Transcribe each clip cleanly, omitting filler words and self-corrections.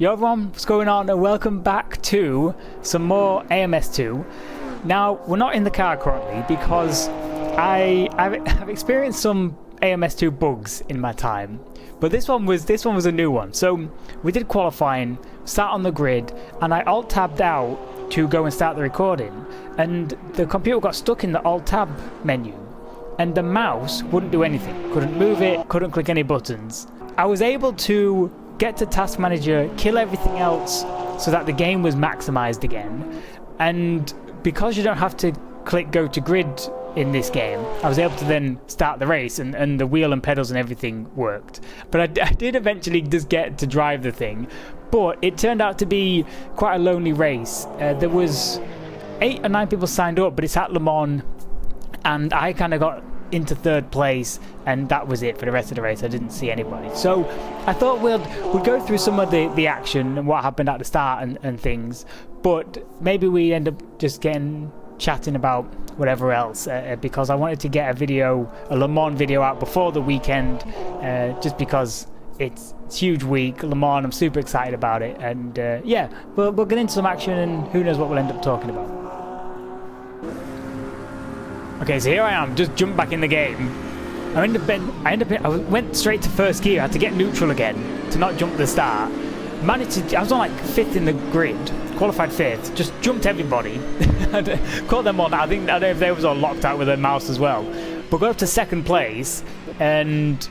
Yo everyone, what's going on, and welcome back to some more AMS2. Now, we're not in the car currently because I've experienced some AMS2 bugs in my time, but this one was a new one. So we did qualifying, sat on the grid, and I alt-tabbed out to go and start the recording, and the computer got stuck in the alt-tab menu, and the mouse wouldn't do anything. Couldn't move it, couldn't click any buttons. I was able to get to Task Manager, kill everything else so that the game was maximized again, and because you don't have to click go to grid in this game, I was able to then start the race, and the wheel and pedals and everything worked. But I did eventually just get to drive the thing, but it turned out to be quite a lonely race. There was 8 or 9 people signed up, but it's at Le Mans, and I kind of got into 3rd place, and that was it for the rest of the race. I didn't see anybody, so I thought we'd go through some of the action and what happened at the start and things, but maybe we end up just chatting about whatever else, because I wanted to get a Le Mans video out before the weekend, just because it's a huge week. Le Mans, I'm super excited about it, and yeah, we'll get into some action, and who knows what we'll end up talking about. Okay, so here I am, just jumped back in the game. I went straight to first gear. I had to get neutral again to not jump the start. I was on like 5th in the grid, qualified 5th, just jumped everybody. Caught them on. I don't know if they was all locked out with their mouse as well. But got up to 2nd place and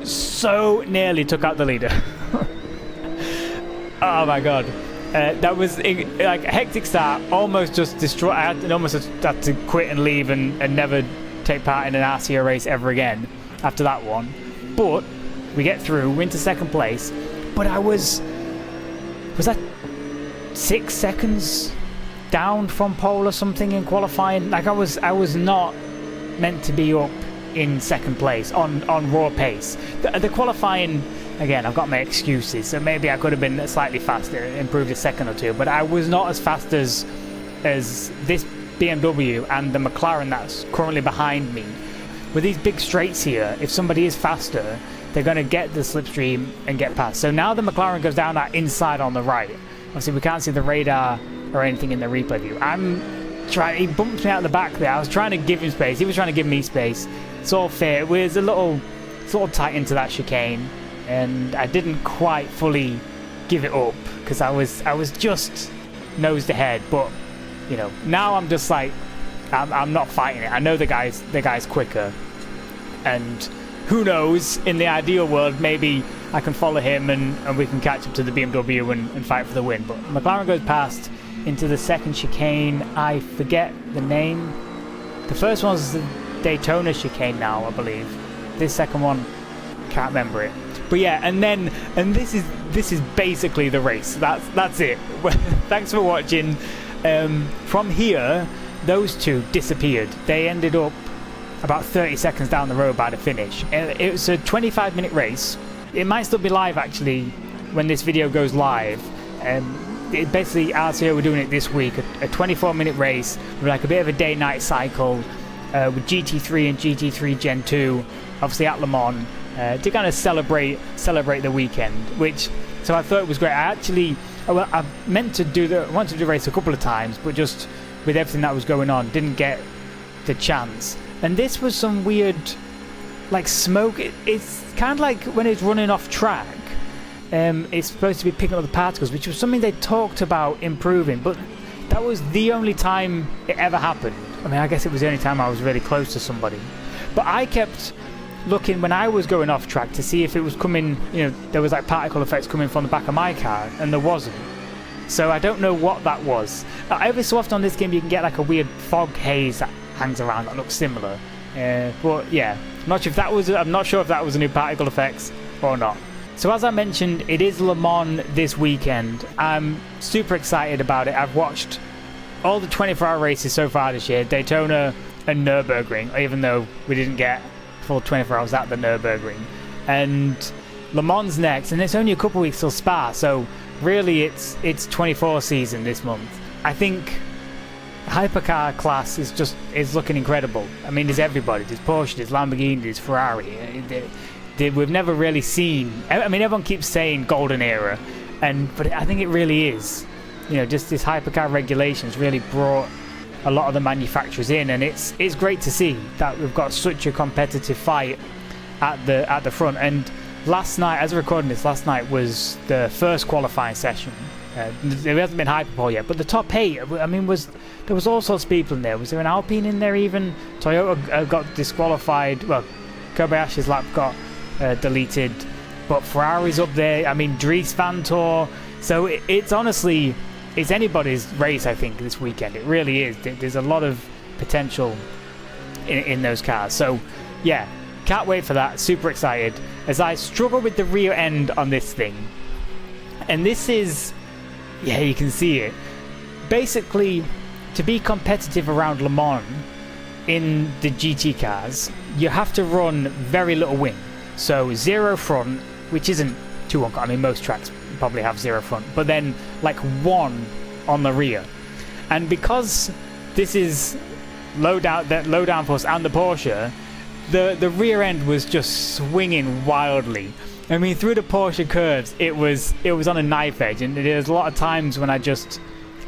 so nearly took out the leader. Oh my god. That was like a hectic start, almost just destroyed. I almost had to quit and leave and never take part in an RCR race ever again after that one. But we get through, we're into 2nd place, but I was that 6 seconds down from pole or something in qualifying? Like I was not meant to be up in 2nd place on raw pace. The qualifying, again, I've got my excuses, so maybe I could have been slightly faster, improved a second or two, but I was not as fast as this BMW and the McLaren that's currently behind me. With these big straights here, if somebody is faster, they're going to get the slipstream and get past. So now the McLaren goes down that inside on the right. Obviously, we can't see the radar or anything in the replay view. He bumped me out the back there. I was trying to give him space. He was trying to give me space. It's all fair. It was a little sort of tight into that chicane, and I didn't quite fully give it up because I was just nosed ahead. But you know, now I'm just like I'm not fighting it. I know the guy's quicker, and who knows, in the ideal world maybe I can follow him and we can catch up to the BMW and fight for the win. But McLaren goes past into the 2nd chicane. I forget the name. The first one was the Daytona chicane now, I believe. This second one, can't remember it. But yeah, and this is basically the race. That's it. Thanks for watching. From here, those two disappeared. They ended up about 30 seconds down the road by the finish. It was a 25-minute race. It might still be live actually when this video goes live. Basically, RCO were doing it this week, a 24-minute race with like a bit of a day-night cycle with GT3 and GT3 Gen 2, obviously at Le Mans, to kind of celebrate the weekend. So I thought it was great. I wanted to do the race a couple of times, but just with everything that was going on, didn't get the chance. And this was some weird, like smoke. It's kind of like when it's running off track. It's supposed to be picking up the particles, which was something they talked about improving, but that was the only time it ever happened. I mean, I guess it was the only time I was really close to somebody. But I kept looking when I was going off track to see if it was coming, you know, there was like particle effects coming from the back of my car, and there wasn't. So I don't know what that was. Every so often on this game you can get like a weird fog haze that hangs around that looks similar. But yeah, I'm not sure if that was a new particle effects or not. So as I mentioned, it is Le Mans this weekend. I'm super excited about it. I've watched all the 24-hour races so far this year, Daytona and Nürburgring, even though we didn't get full 24 hours at the Nürburgring. And Le Mans next, and it's only a couple weeks till Spa, so really it's 24 season this month. I think hypercar class is looking incredible. I mean, there's everybody. There's Porsche, there's Lamborghini, there's Ferrari. We've never really seen. I mean, everyone keeps saying golden era, But I think it really is, you know, just this hypercar regulations really brought a lot of the manufacturers in, and it's great to see that we've got such a competitive fight at the front. And last night, as we're recording this, last night was the first qualifying session. There hasn't been Hyperpole yet, but the top 8, I mean, there was all sorts of people in there. Was there an Alpine in there even? Toyota got disqualified. Well, Kobayashi's lap got deleted, but Ferrari's up there. I mean, Dries Vanthoor. So it's honestly, it's anybody's race, I think, this weekend. It really is. There's a lot of potential in those cars. So yeah, can't wait for that. Super excited as I struggle with the rear end on this thing. And this is, yeah, you can see it. Basically, to be competitive around Le Mans in the GT cars, you have to run very little wing. So 0 front, which isn't too uncommon. I mean, most tracks probably have 0 front, but then like 1 on the rear. And because this is low downforce and the Porsche, the rear end was just swinging wildly. I mean, through the Porsche curves, it was on a knife edge, and there's a lot of times when I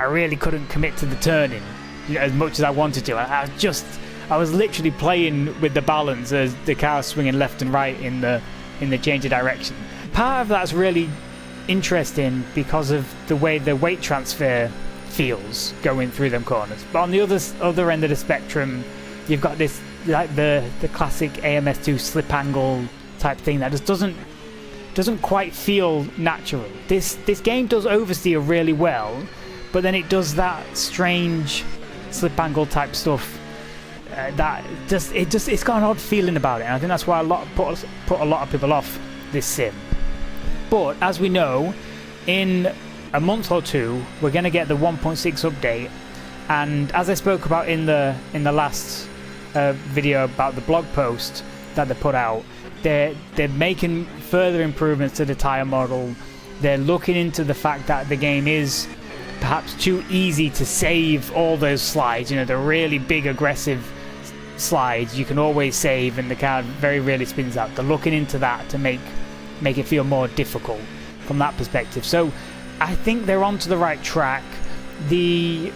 really couldn't commit to the turning, you know, as much as I wanted to. I was literally playing with the balance as the car was swinging left and right in the change of direction. Part of that's really interesting because of the way the weight transfer feels going through them corners. But on the other end of the spectrum, you've got this, like the classic AMS2 slip angle type thing that just doesn't quite feel natural. This game does oversteer really well, but then it does that strange slip angle type stuff it's got an odd feeling about it, and I think that's why put a lot of people off this sim. But as we know, in a month or two we're going to get the 1.6 update, and as I spoke about in the last video about the blog post that they put out, they're making further improvements to the tyre model. They're looking into the fact that the game is perhaps too easy to save all those slides, you know, the really big aggressive slides you can always save and the car very rarely spins out. They're looking into that to make it feel more difficult from that perspective. So I think they're onto the right track. The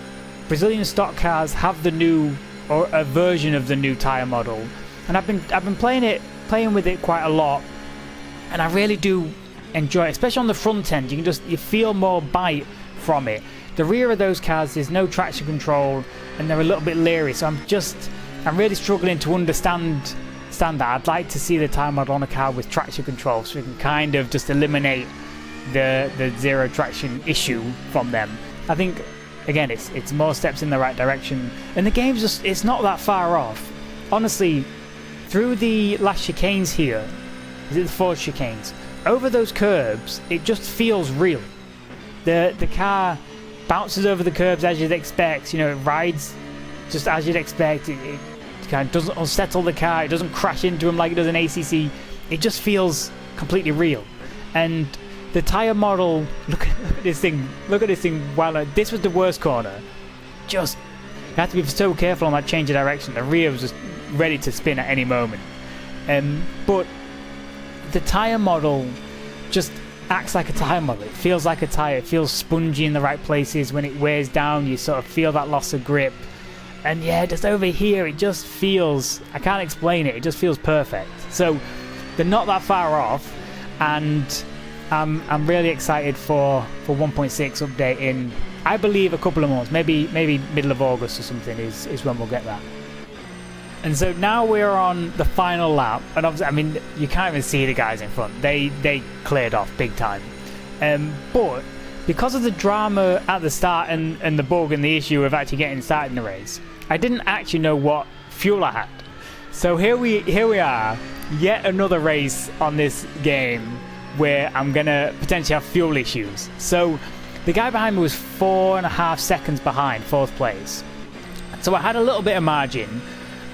Brazilian stock cars have the new, or a version of the new tyre model, and I've been playing with it quite a lot, and I really do enjoy it, especially on the front end. You feel more bite from it. The rear of those cars, there's no traction control and they're a little bit leery, so I'm really struggling to understand that. I'd like to see the tyre model on a car with traction control so we can kind of just eliminate the zero traction issue from them. I think again it's more steps in the right direction, and the game's just, it's not that far off. Honestly, through the last chicanes here, is it the 4 chicanes? Over those curbs, it just feels real. The car bounces over the curbs as you'd expect, you know, it rides just as you'd expect. It kind of doesn't unsettle the car, it doesn't crash into him like it does in ACC. It just feels completely real. And the tyre model, look at this thing. Wow, this was the worst corner. You have to be so careful on that change of direction. The rear was just ready to spin at any moment. But the tyre model just acts like a tyre model. It feels like a tyre. It feels spongy in the right places. When it wears down, you sort of feel that loss of grip. And yeah, just over here, it just feels, I can't explain it, it just feels perfect. So they're not that far off, and I'm really excited for 1.6 update in, I believe, a couple of months, maybe middle of August or something is when we'll get that. And so now we're on the final lap, and obviously, I mean, you can't even see the guys in front. They cleared off big time. But because of the drama at the start and the bug and the issue of actually getting started in the race, I didn't actually know what fuel I had. So here we are, yet another race on this game where I'm gonna potentially have fuel issues. So the guy behind me was 4.5 seconds behind, 4th place. So I had a little bit of margin,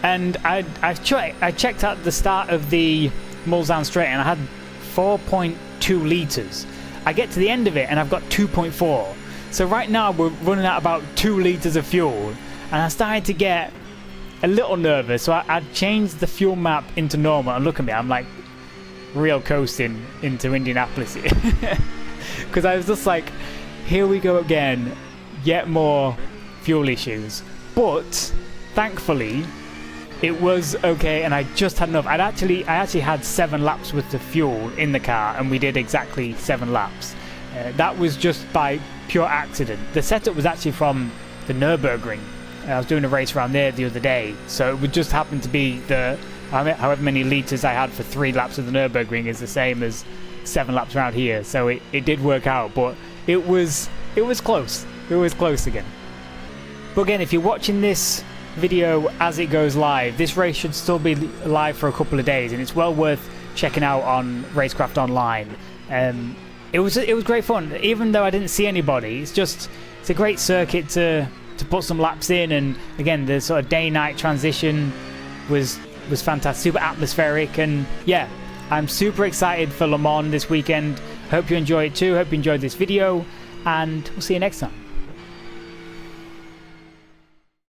and I checked at the start of the Mulsanne straight, and I had 4.2 litres. I get to the end of it and I've got 2.4. So right now we're running at about 2 litres of fuel, and I started to get a little nervous. So I changed the fuel map into normal, and look at me, I'm like real coasting into Indianapolis. because I was just like, here we go again, yet more fuel issues. But thankfully it was okay, and I just had enough. I actually had 7 laps worth of fuel in the car, and we did exactly 7 laps. That was just by pure accident. The setup was actually from the Nürburgring. I was doing a race around there the other day, so it would just happen to be the however many litres I had for 3 laps of the Nürburgring is the same as 7 laps around here. So it did work out, but it was close. It was close again. But again, if you're watching this video as it goes live, this race should still be live for a couple of days, and it's well worth checking out on Racecraft Online. It was great fun, even though I didn't see anybody. It's a great circuit to put some laps in, and again the sort of day-night transition was fantastic, super atmospheric, and yeah, I'm super excited for Le Mans this weekend. Hope you enjoy it too. Hope you enjoyed this video, and we'll see you next time.